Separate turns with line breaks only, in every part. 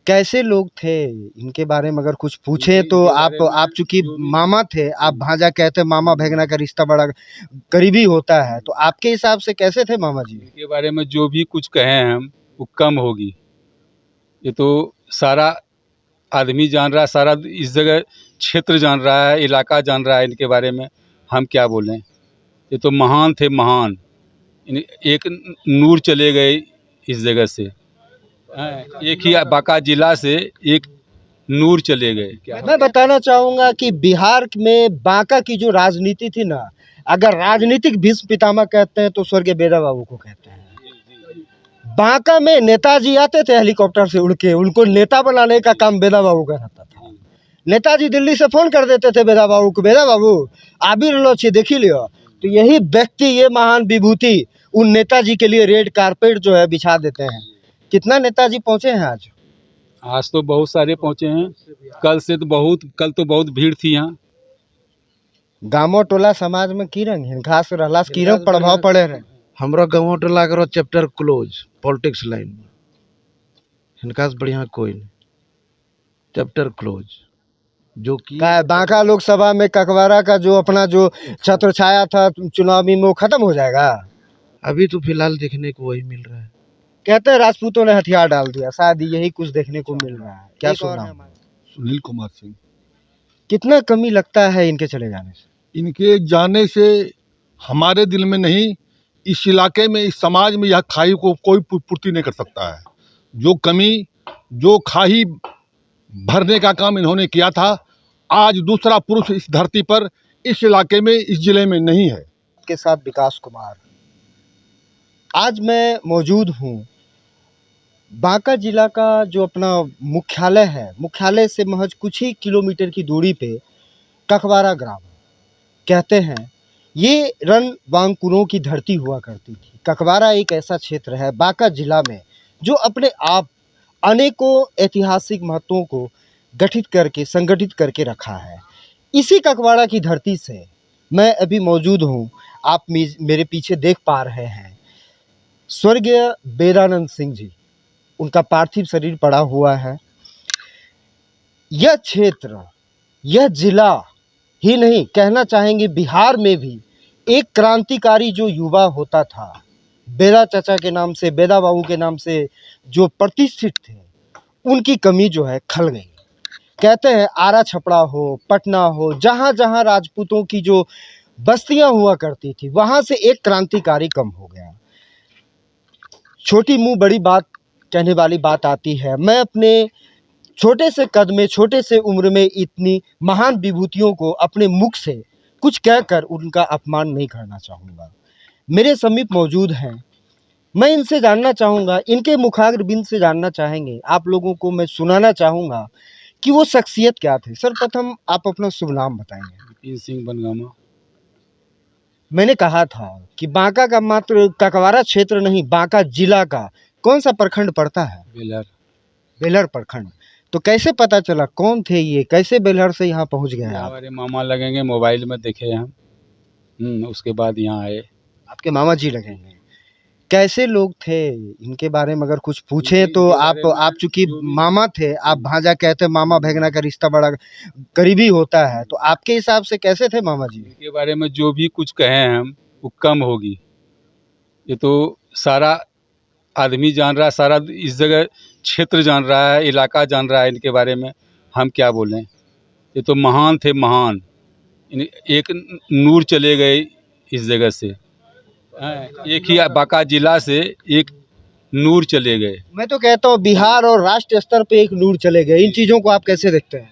कैसे लोग थे इनके बारे में अगर कुछ पूछे तो आप चूंकि मामा थे, आप भांजा कहते, मामा भैगना का रिश्ता बड़ा करीबी होता है, तो आपके हिसाब से कैसे थे मामा जी?
इनके बारे में जो भी कुछ कहें हम वो कम होगी। ये तो सारा आदमी जान रहा है, सारा इस जगह क्षेत्र जान रहा है, इलाका जान रहा है इनके बारे में। हम क्या बोलें। ये तो महान थे, महान। एक नूर चले गए इस जगह से। एक ही बांका जिला से एक नूर चले गए। क्या
मैं बताना चाहूंगा कि बिहार में बांका की जो राजनीति थी ना, अगर राजनीतिक भीष्म पितामह कहते हैं तो स्वर्गीय बेदा बाबू को कहते हैं। बांका में नेताजी आते थे हेलीकॉप्टर से उड़ के, उनको नेता बनाने का काम बेदा बाबू का रहता था। नेताजी दिल्ली से फोन कर देते थे बेदा बाबू को, बेदा बाबू आबि रहो छे, देखी लियो। तो यही व्यक्ति, ये महान विभूति उन नेताजी के लिए रेड कारपेट जो है बिछा देते हैं। कितना नेताजी पहुंचे हैं आज?
आज तो बहुत सारे पहुंचे हैं। कल तो बहुत भीड़ थी यहाँ।
गामो टोला समाज में की रंग हिनखास रहलास की रंग प्रभाव पड़े रहे।
हमरा गाँव टोला करो चैप्टर क्लोज पॉलिटिक्स लाइन में हिनका से बढ़िया कोई नहीं। चैप्टर क्लोज जो कि
बांका लोकसभा में ककवारा का जो अपना जो छत्र छाया था चुनावी में, वो खत्म हो जाएगा।
अभी तो फिलहाल देखने को वही मिल रहा है।
कहते हैं राजपूतों ने हथियार डाल दिया, शायद यही कुछ देखने को मिल रहा है। क्या सुना?
सुनील कुमार सिंह।
कितना कमी लगता है इनके चले जाने से?
इनके जाने से हमारे दिल में नहीं, इस इलाके में, इस समाज में यह खाई को कोई पूर्ति नहीं कर सकता है। जो कमी, जो खाई भरने का काम इन्होंने किया था, आज दूसरा पुरुष इस धरती पर, इस इलाके में, इस जिले में नहीं है।
के साथ विकास कुमार। आज मैं मौजूद हूँ बांका जिला का जो अपना मुख्यालय है, मुख्यालय से महज कुछ ही किलोमीटर की दूरी पे ककवारा ग्राम। कहते हैं ये रणबांकुरों की धरती हुआ करती थी। ककवारा एक ऐसा क्षेत्र है बांका जिला में जो अपने आप अनेकों ऐतिहासिक महत्वों को गठित करके, संगठित करके रखा है। इसी ककवाड़ा की धरती से मैं अभी मौजूद हूँ। आप मेरे पीछे देख पा रहे हैं स्वर्गीय बेदानंद सिंह जी, उनका पार्थिव शरीर पड़ा हुआ है। यह क्षेत्र, यह जिला ही नहीं, कहना चाहेंगे बिहार में भी एक क्रांतिकारी जो युवा होता था, बेदा चाचा के नाम से, बेदा बाबू के नाम से जो प्रतिष्ठित थे, उनकी कमी जो है खल गई। कहते हैं आरा छपड़ा हो, पटना हो, जहाँ जहाँ राजपूतों की जो बस्तियां हुआ करती थी, वहां से एक क्रांतिकारी कम हो गया। छोटी मुंह बड़ी बात कहने वाली बात आती है। मैं अपने छोटे से कद में, छोटे से उम्र में इतनी महान विभूतियों को अपने मुख से कुछ कहकर उनका अपमान नहीं करना चाहूँगा। मेरे समीप मौजूद हैं, मैं इनसे जानना चाहूँगा, इनके मुखाग्रबिंद से जानना चाहेंगे, आप लोगों को मैं सुनाना चाहूँगा कि वो शख्सियत क्या थे। सर्वप्रथम आप अपना शुभ नाम बताएंगे।
विपिन सिंह बनगामा।
मैंने कहा था कि बांका का मात्र ककवारा क्षेत्र नहीं, बांका जिला का कौन सा प्रखंड पड़ता है?
बेलहर।
बेलहर प्रखंड। तो कैसे पता चला, कौन थे ये, कैसे बेलहर से यहाँ पहुँच गए आप?
हमारे मामा लगेंगे, मोबाइल में देखे हम। उसके बाद यहाँ आए।
आपके मामा जी लगेंगे। कैसे लोग थे इनके बारे में अगर कुछ पूछे तो आप चूंकि मामा थे, आप भांजा कहते, मामा भैगना का रिश्ता बड़ा करीबी होता है, तो आपके हिसाब से कैसे थे मामा जी?
इनके बारे में जो भी कुछ कहें हम वो कम होगी। ये तो सारा आदमी जान रहा है, सारा इस जगह क्षेत्र जान रहा है, इलाका जान रहा है इनके बारे में। हम क्या बोलें। ये तो महान थे, महान। एक नूर चले गए इस जगह से। एक ही बांका जिला से एक नूर चले गए।
मैं तो कहता हूँ बिहार और राष्ट्रीय स्तर पे एक नूर चले गए। इन चीज़ों को आप कैसे देखते हैं?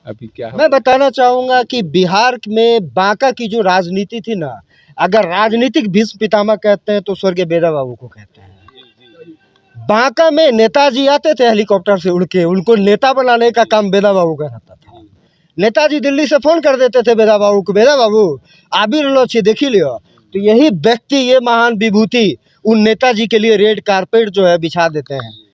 अभी क्या
मैं बताना चाहूँगा कि बिहार में बांका की जो राजनीति थी ना, अगर राजनीतिक भीष्म पितामह कहते हैं तो स्वर्गीय बेदा बाबू को कहते हैं। बांका में नेताजी आते थे हेलीकॉप्टर से उड़ के, उनको नेता बनाने का काम बेदा बाबू का रहता था। नेताजी दिल्ली से फोन कर देते थे बेदा बाबू को, बेदा बाबू आबि रहो छे, देखी लियो। तो यही व्यक्ति, ये महान विभूति उन नेताजी के लिए रेड कारपेट जो है बिछा देते हैं।